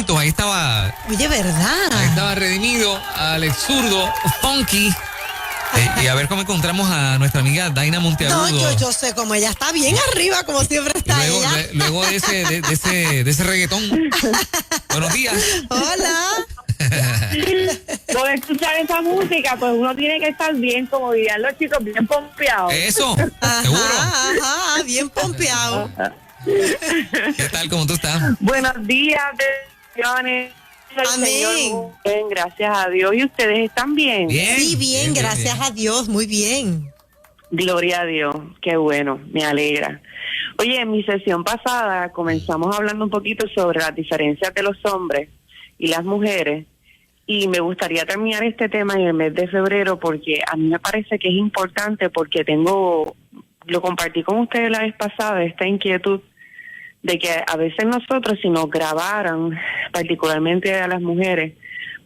añitos, ahí estaba. Oye, ¿verdad? Ahí estaba redimido, Alex Zurdo, Funky. Y a ver cómo encontramos a nuestra amiga Daina Monteagudo. No, yo sé cómo ella está bien arriba, como siempre está luego, ella. Luego de ese reggaetón. Buenos días. Hola. Por escuchar esa música, pues uno tiene que estar bien, como dirían los chicos, bien pompeados. Eso, Ajá, seguro. ajá, bien pompeado. ¿Qué tal? ¿Cómo tú estás? Buenos días, bendiciones. Amén. Señor, bien, gracias a Dios. ¿Y ustedes están bien? Bien. Sí, bien, gracias a Dios, muy bien. Gloria a Dios, qué bueno, me alegra. Oye, en mi sesión pasada comenzamos hablando un poquito sobre las diferencias de los hombres y las mujeres, y me gustaría terminar este tema en el mes de febrero porque a mí me parece que es importante, porque lo compartí con ustedes la vez pasada, esta inquietud de que a veces nosotros, si nos grabaran, particularmente a las mujeres,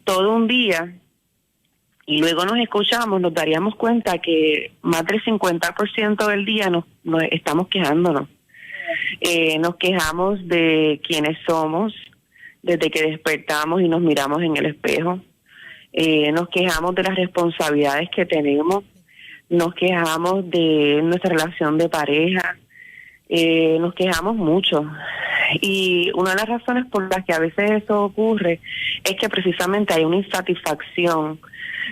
todo un día y luego nos escuchamos, nos daríamos cuenta que más del 50% del día nos estamos quejándonos. Nos quejamos de quiénes somos desde que despertamos y nos miramos en el espejo. Nos quejamos de las responsabilidades que tenemos. Nos quejamos de nuestra relación de pareja. Nos quejamos mucho. Y una de las razones por las que a veces eso ocurre es que precisamente hay una insatisfacción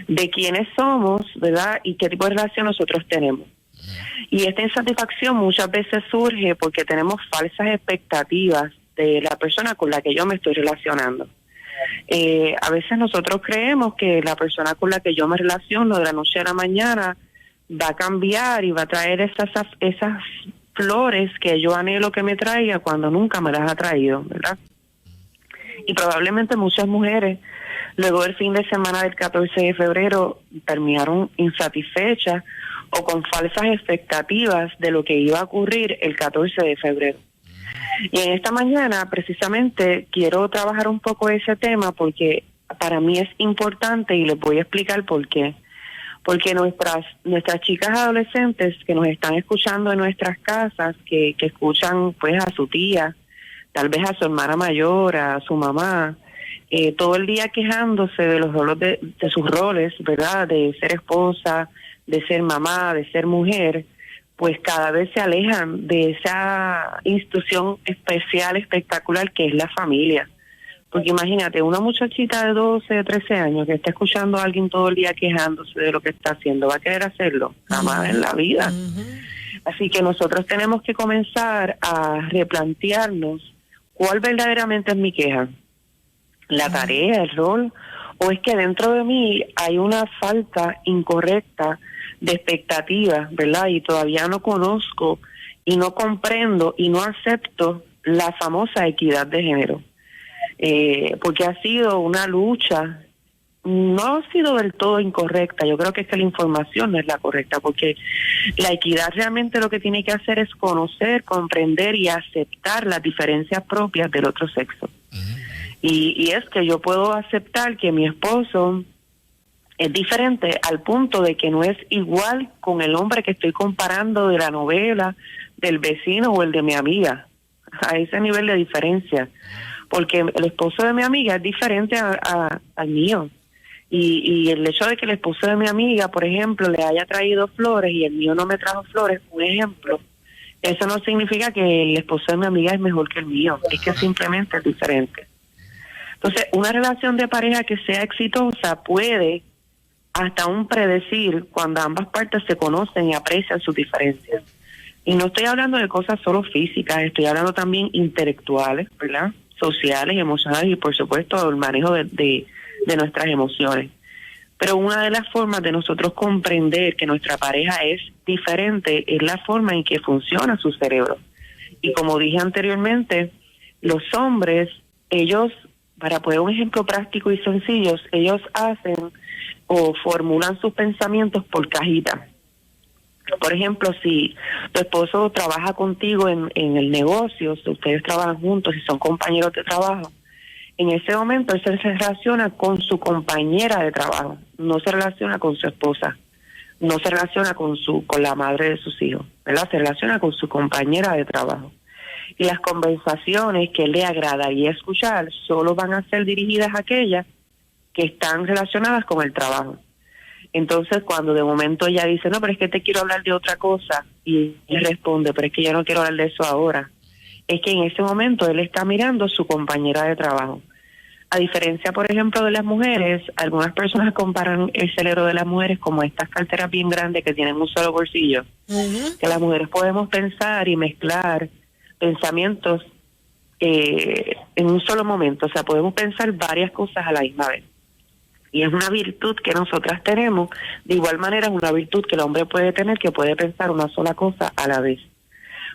de quiénes somos, ¿verdad? Y qué tipo de relación nosotros tenemos. Y esta insatisfacción muchas veces surge porque tenemos falsas expectativas de la persona con la que yo me estoy relacionando. A veces nosotros creemos que la persona con la que yo me relaciono de la noche a la mañana va a cambiar y va a traer esas flores que yo anhelo que me traiga cuando nunca me las ha traído, ¿verdad? Y probablemente muchas mujeres, luego del fin de semana del 14 de febrero, terminaron insatisfechas o con falsas expectativas de lo que iba a ocurrir el 14 de febrero. Y en esta mañana, precisamente, quiero trabajar un poco ese tema porque para mí es importante y les voy a explicar por qué. Porque nuestras chicas adolescentes que nos están escuchando en nuestras casas, que escuchan pues a su tía, tal vez a su hermana mayor, a su mamá, todo el día quejándose de los roles de sus roles, ¿verdad? De ser esposa, de ser mamá, de ser mujer, pues cada vez se alejan de esa institución especial, espectacular que es la familia. Porque imagínate, una muchachita de 12, de 13 años que está escuchando a alguien todo el día quejándose de lo que está haciendo, ¿va a querer hacerlo? Jamás en la vida. Así que nosotros tenemos que comenzar a replantearnos cuál verdaderamente es mi queja. ¿La tarea, el rol? ¿O es que dentro de mí hay una falta incorrecta de expectativas, ¿verdad? Y todavía no conozco y no comprendo y no acepto la famosa equidad de género. Porque ha sido una lucha, no ha sido del todo incorrecta. Yo creo que es que la información no es la correcta, porque la equidad realmente lo que tiene que hacer es conocer, comprender y aceptar las diferencias propias del otro sexo. Y es que yo puedo aceptar que mi esposo es diferente al punto de que no es igual con el hombre que estoy comparando de la novela, del vecino o el de mi amiga, a ese nivel de diferencia. Porque el esposo de mi amiga es diferente al mío. Y el hecho de que el esposo de mi amiga, por ejemplo, le haya traído flores y el mío no me trajo flores, un ejemplo, eso no significa que el esposo de mi amiga es mejor que el mío, es que simplemente es diferente. Entonces, una relación de pareja que sea exitosa puede hasta aún predecir cuando ambas partes se conocen y aprecian sus diferencias. Y no estoy hablando de cosas solo físicas, estoy hablando también intelectuales, ¿verdad? Sociales, emocionales y por supuesto el manejo de nuestras emociones. Pero una de las formas de nosotros comprender que nuestra pareja es diferente es la forma en que funciona su cerebro. Y como dije anteriormente, los hombres, ellos, para poner un ejemplo práctico y sencillo, ellos hacen o formulan sus pensamientos por cajita. Por ejemplo, si tu esposo trabaja contigo en el negocio, si ustedes trabajan juntos y son compañeros de trabajo, en ese momento él se relaciona con su compañera de trabajo, no se relaciona con su esposa, no se relaciona con la madre de sus hijos, ¿verdad? Se relaciona con su compañera de trabajo. y las conversaciones que le agradaría escuchar solo van a ser dirigidas a aquellas que están relacionadas con el trabajo. Entonces, cuando de momento ella dice, no, pero es que te quiero hablar de otra cosa, y él responde, pero es que yo no quiero hablar de eso ahora, es que en ese momento él está mirando a su compañera de trabajo. A diferencia, por ejemplo, de las mujeres, algunas personas comparan el cerebro de las mujeres como estas carteras bien grandes que tienen un solo bolsillo, que las mujeres podemos pensar y mezclar pensamientos en un solo momento, o sea, podemos pensar varias cosas a la misma vez. Y es una virtud que nosotras tenemos, de igual manera es una virtud que el hombre puede tener, que puede pensar una sola cosa a la vez.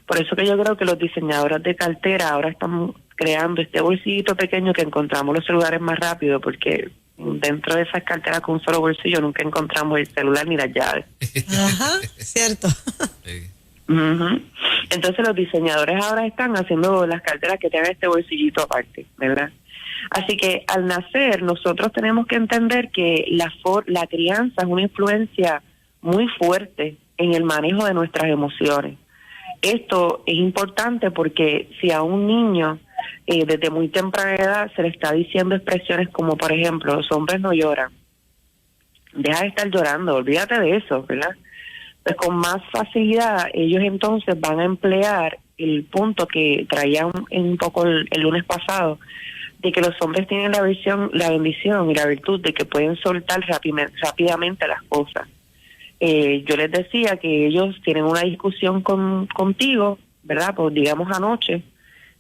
Por eso que yo creo que los diseñadores de cartera ahora están creando este bolsillito pequeño que encontramos los celulares más rápido, porque dentro de esas carteras con un solo bolsillo nunca encontramos el celular ni las llaves. Ajá, cierto. Uh-huh. Entonces los diseñadores ahora están haciendo las carteras que tengan este bolsillito aparte, ¿verdad? Así que al nacer nosotros tenemos que entender que la crianza es una influencia muy fuerte en el manejo de nuestras emociones. Esto es importante porque si a un niño desde muy temprana edad se le está diciendo expresiones como, por ejemplo, los hombres no lloran, deja de estar llorando, olvídate de eso, ¿verdad? Pues con más facilidad ellos entonces van a emplear el punto que traía un poco el lunes pasado, de que los hombres tienen la bendición y la virtud de que pueden soltar rápidamente las cosas. Yo les decía que ellos tienen una discusión contigo, ¿verdad? Pues digamos anoche,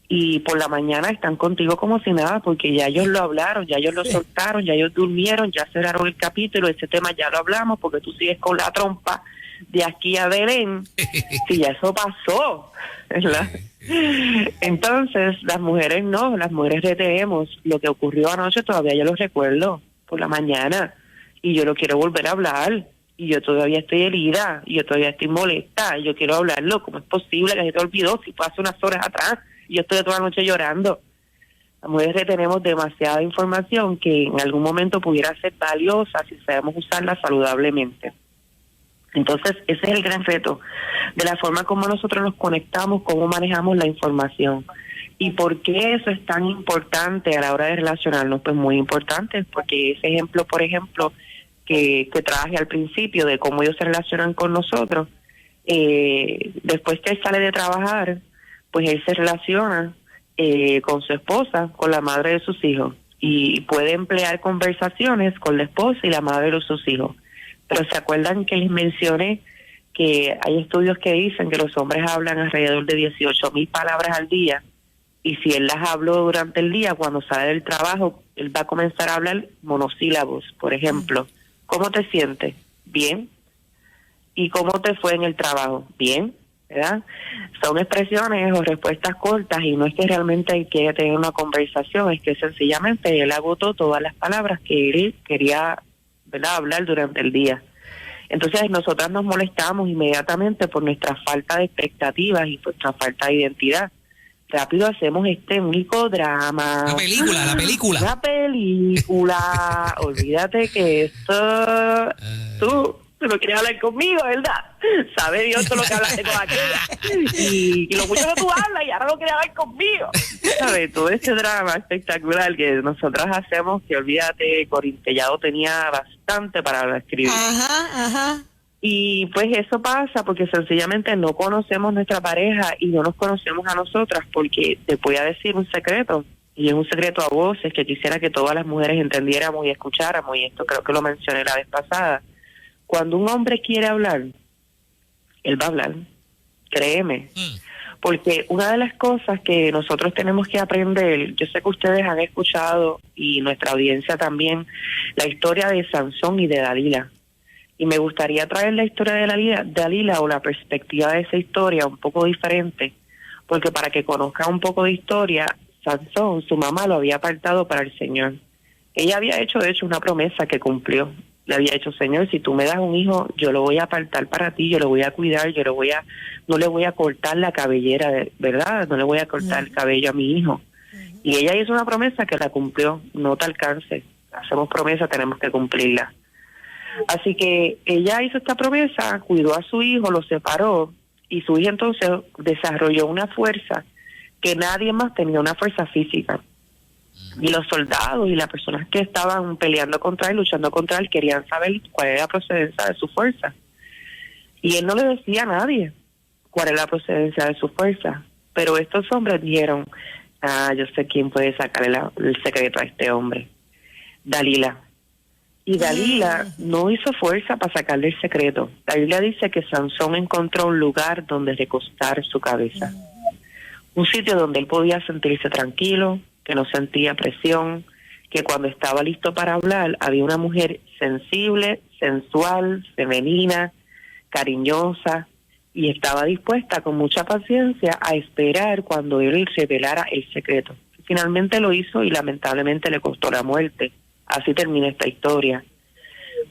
y por la mañana están contigo como si nada, porque ya ellos lo hablaron, ya ellos lo soltaron, ya ellos durmieron, ya cerraron el capítulo, ese tema ya lo hablamos, porque tú sigues con la trompa de aquí a Belén, si ya eso pasó, ¿verdad? Entonces, las mujeres no, las mujeres retenemos lo que ocurrió anoche, todavía yo lo recuerdo por la mañana, y yo lo quiero volver a hablar, y yo todavía estoy herida, y yo todavía estoy molesta, y yo quiero hablarlo. ¿Cómo es posible que se te olvidó si fue hace unas horas atrás y yo estoy toda la noche llorando? Las mujeres retenemos demasiada información que en algún momento pudiera ser valiosa si sabemos usarla saludablemente. Entonces, ese es el gran reto de la forma como nosotros nos conectamos, cómo manejamos la información. ¿Y por qué eso es tan importante a la hora de relacionarnos? Pues muy importante, porque ese ejemplo, por ejemplo, que traje al principio de cómo ellos se relacionan con nosotros, después que él sale de trabajar, pues él se relaciona con su esposa, con la madre de sus hijos, y puede emplear conversaciones con la esposa y la madre de sus hijos. Pero ¿se acuerdan que les mencioné que hay estudios que dicen que los hombres hablan alrededor de 18,000 palabras al día? Y si él las habló durante el día, cuando sale del trabajo, él va a comenzar a hablar monosílabos. Por ejemplo, ¿cómo te sientes? Bien. ¿Y cómo te fue en el trabajo? Bien, ¿verdad? Son expresiones o respuestas cortas, y no es que realmente él quiera tener una conversación, es que sencillamente él agotó todas las palabras que él quería, ¿verdad?, hablar durante el día. Entonces nosotras nos molestamos inmediatamente por nuestra falta de expectativas y por nuestra falta de identidad. Rápido hacemos este único drama. La película. La película. Olvídate que esto... Tú no quieres hablar conmigo, ¿verdad? Sabe Dios todo lo que hablaste con aquella. Y lo mucho que tú hablas y ahora no quieres hablar conmigo. ¿Sabes? Todo ese drama espectacular que nosotras hacemos, que olvídate, Corintellado tenía bastante para escribir. Ajá. Y pues eso pasa porque sencillamente no conocemos nuestra pareja y no nos conocemos a nosotras, porque te voy a decir un secreto, y es un secreto a voces que quisiera que todas las mujeres entendiéramos y escucháramos, y esto creo que lo mencioné la vez pasada. Cuando un hombre quiere hablar, él va a hablar, créeme. Porque una de las cosas que nosotros tenemos que aprender, yo sé que ustedes han escuchado, y nuestra audiencia también, la historia de Sansón y de Dalila. Y me gustaría traer la historia de Dalila o la perspectiva de esa historia un poco diferente, porque para que conozcan un poco de historia, Sansón, su mamá lo había apartado para el Señor. Ella había hecho, de hecho, una promesa que cumplió. Le había dicho: Señor, si tú me das un hijo, yo lo voy a apartar para ti, yo lo voy a cuidar, no le voy a cortar la cabellera, ¿verdad? No le voy a cortar el cabello a mi hijo. Y ella hizo una promesa que la cumplió. No te alcance. Hacemos promesa, tenemos que cumplirla. Así que ella hizo esta promesa, cuidó a su hijo, lo separó, y su hijo entonces desarrolló una fuerza que nadie más tenía una fuerza física. Y los soldados y las personas que estaban peleando contra él, luchando contra él, querían saber cuál era la procedencia de su fuerza. Y él no le decía a nadie cuál era la procedencia de su fuerza. Pero estos hombres dijeron, yo sé quién puede sacar el secreto a este hombre. Dalila. Y Dalila no hizo fuerza para sacarle el secreto. La Biblia dice que Sansón encontró un lugar donde recostar su cabeza. Un sitio donde él podía sentirse tranquilo, que no sentía presión, que cuando estaba listo para hablar había una mujer sensible, sensual, femenina, cariñosa, y estaba dispuesta con mucha paciencia a esperar cuando él revelara el secreto. Finalmente lo hizo y lamentablemente le costó la muerte. Así termina esta historia.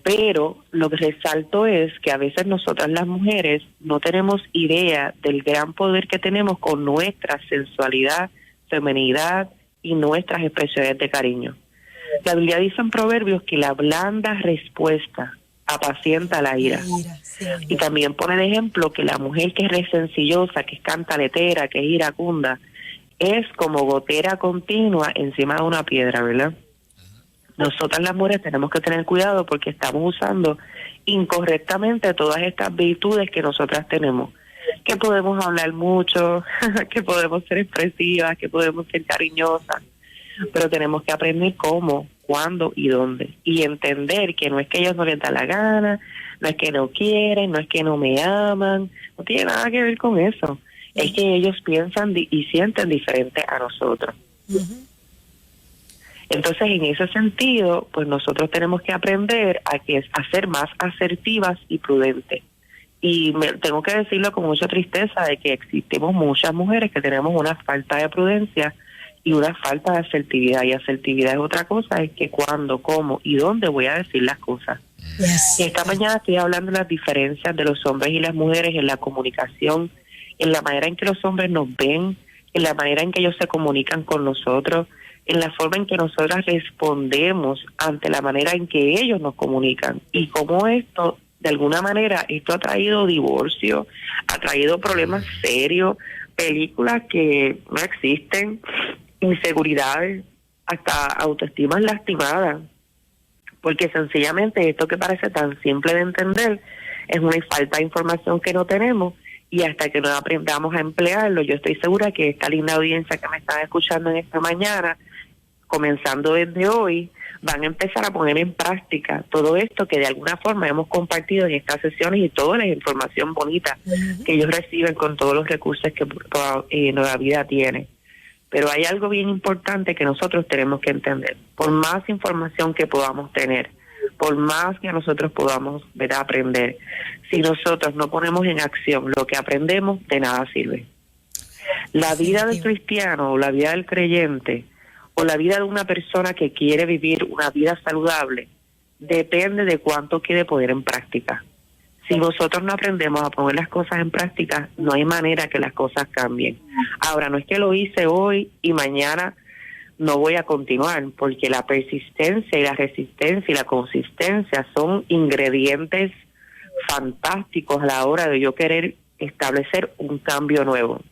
Pero lo que resalto es que a veces nosotras las mujeres no tenemos idea del gran poder que tenemos con nuestra sensualidad, feminidad y nuestras expresiones de cariño. La Biblia dice en Proverbios que la blanda respuesta apacienta la ira. Y también pone de ejemplo que la mujer que es resencillosa, que es cantaletera, que es iracunda, es como gotera continua encima de una piedra, ¿verdad? Nosotras las mujeres tenemos que tener cuidado porque estamos usando incorrectamente todas estas virtudes que nosotras tenemos. Que podemos hablar mucho, que podemos ser expresivas, que podemos ser cariñosas, pero tenemos que aprender cómo, cuándo y dónde. Y entender que no es que ellos no les da la gana, no es que no quieren, no es que no me aman, no tiene nada que ver con eso. Es que ellos piensan y sienten diferente a nosotros. Entonces, en ese sentido, pues nosotros tenemos que aprender a ser más asertivas y prudentes. Y tengo que decirlo con mucha tristeza de que existimos muchas mujeres que tenemos una falta de prudencia y una falta de asertividad. Y asertividad es otra cosa, es que cuándo, cómo y dónde voy a decir las cosas. Y esta mañana estoy hablando de las diferencias de los hombres y las mujeres en la comunicación, en la manera en que los hombres nos ven, en la manera en que ellos se comunican con nosotros, en la forma en que nosotras respondemos ante la manera en que ellos nos comunican. Y cómo esto, de alguna manera, esto ha traído divorcio, ha traído problemas serios, películas que no existen, inseguridades, hasta autoestimas lastimadas. Porque sencillamente esto que parece tan simple de entender es una falta de información que no tenemos, y hasta que no aprendamos a emplearlo, yo estoy segura que esta linda audiencia que me están escuchando en esta mañana, comenzando desde hoy, van a empezar a poner en práctica todo esto que de alguna forma hemos compartido en estas sesiones y toda la información bonita que ellos reciben con todos los recursos que Nueva Vida tiene. Pero hay algo bien importante que nosotros tenemos que entender. Por más información que podamos tener, por más que nosotros podamos aprender, si nosotros no ponemos en acción lo que aprendemos, de nada sirve. La vida del cristiano o la vida del creyente o la vida de una persona que quiere vivir una vida saludable depende de cuánto quiere poner en práctica. Si nosotros no aprendemos a poner las cosas en práctica, no hay manera que las cosas cambien. Ahora, no es que lo hice hoy y mañana no voy a continuar, porque la persistencia y la resistencia y la consistencia son ingredientes fantásticos a la hora de yo querer establecer un cambio nuevo.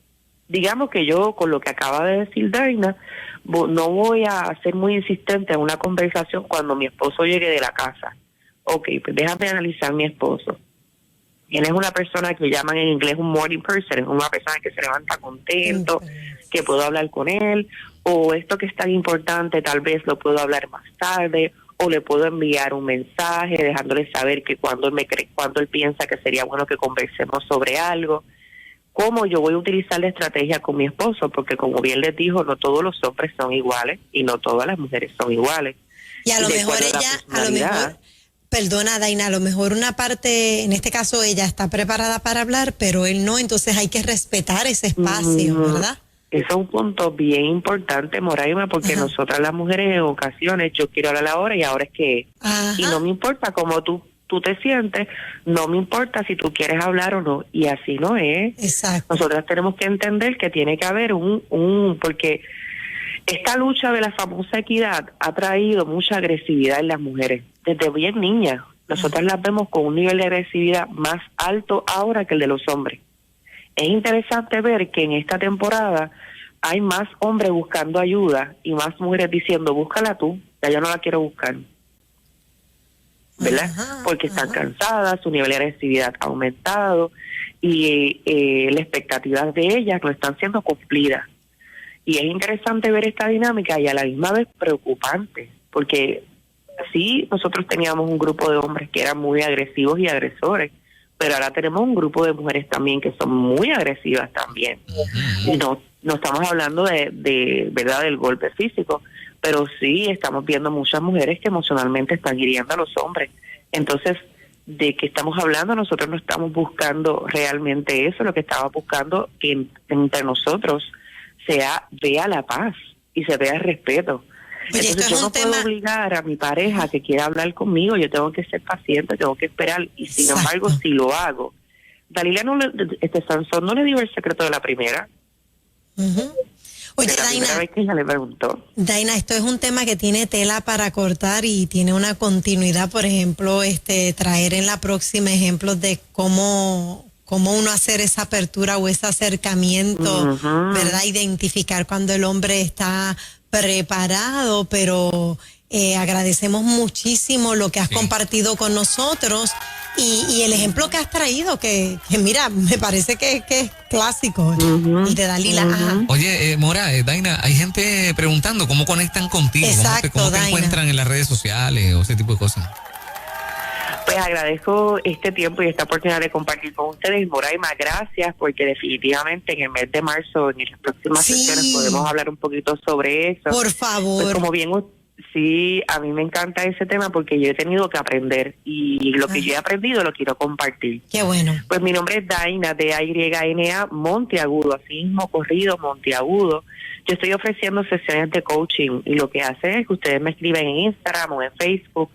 Digamos que yo, con lo que acaba de decir Daina, no voy a ser muy insistente en una conversación cuando mi esposo llegue de la casa. Ok, pues déjame analizar a mi esposo. Él es una persona que llaman en inglés un morning person, es una persona que se levanta contento, que puedo hablar con él, o esto que es tan importante tal vez lo puedo hablar más tarde, o le puedo enviar un mensaje dejándole saber que cuando él piensa que sería bueno que conversemos sobre algo. ¿Cómo yo voy a utilizar la estrategia con mi esposo? Porque como bien les dijo, no todos los hombres son iguales y no todas las mujeres son iguales. Y a lo mejor perdona Daina, a lo mejor una parte, en este caso ella está preparada para hablar, pero él no, entonces hay que respetar ese espacio, ¿verdad? Eso es un punto bien importante, Moraima, porque nosotras las mujeres en ocasiones, yo quiero hablar ahora y ahora es que... Y no me importa cómo tú te sientes, no me importa si tú quieres hablar o no, y así no es. Exacto. Nosotras tenemos que entender que tiene que haber porque esta lucha de la famosa equidad ha traído mucha agresividad en las mujeres, desde bien niñas. Nosotras las vemos con un nivel de agresividad más alto ahora que el de los hombres. Es interesante ver que en esta temporada hay más hombres buscando ayuda y más mujeres diciendo, búscala tú, ya yo no la quiero buscar. ¿Verdad? Porque están cansadas, su nivel de agresividad ha aumentado y las expectativas de ellas no están siendo cumplidas. Y es interesante ver esta dinámica y a la misma vez preocupante, porque sí, nosotros teníamos un grupo de hombres que eran muy agresivos y agresores, pero ahora tenemos un grupo de mujeres también que son muy agresivas también. Y no estamos hablando de verdad del golpe físico, pero sí estamos viendo muchas mujeres que emocionalmente están hiriendo a los hombres. Entonces, ¿de qué estamos hablando? Nosotros no estamos buscando realmente eso, lo que estamos buscando que entre nosotros vea la paz y se vea el respeto. Oye, entonces yo no puedo obligar a mi pareja que quiera hablar conmigo, yo tengo que ser paciente, tengo que esperar, y sin embargo, si lo hago, Dalila Sansón no le dio el secreto de la primera. Oye, la primera vez que ella le preguntó. Daina, esto es un tema que tiene tela para cortar y tiene una continuidad. Por ejemplo, traer en la próxima ejemplos de cómo uno hacer esa apertura o ese acercamiento, ¿verdad? Identificar cuando el hombre está preparado, pero agradecemos muchísimo lo que has compartido con nosotros y el ejemplo que has traído, que mira, me parece que es clásico, el de Dalila. Oye, Mora, Daina, hay gente preguntando cómo conectan contigo, exacto, cómo te encuentran en las redes sociales o ese tipo de cosas. Pues agradezco este tiempo y esta oportunidad de compartir con ustedes. Moraima, gracias, porque definitivamente en el mes de marzo, en las próximas sesiones, podemos hablar un poquito sobre eso. Por favor. Pues como bien, sí, a mí me encanta ese tema porque yo he tenido que aprender y lo que yo he aprendido lo quiero compartir. Qué bueno. Pues mi nombre es Daina, D-A-Y-N-A, Monteagudo, así mismo corrido, Monteagudo. Yo estoy ofreciendo sesiones de coaching y lo que hace es que ustedes me escriben en Instagram o en Facebook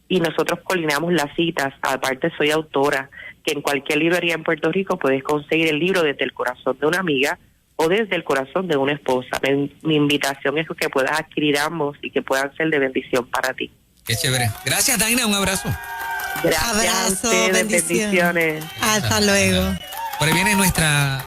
y nosotros coordinamos las citas. Aparte soy autora, que en cualquier librería en Puerto Rico puedes conseguir el libro Desde el corazón de una amiga o Desde el corazón de una esposa. Mi invitación es que puedas adquirir ambos y que puedan ser de bendición para ti. Qué chévere. Gracias, Daina, un abrazo. Gracias a ustedes, bendiciones. Hasta luego. Por ahí viene nuestra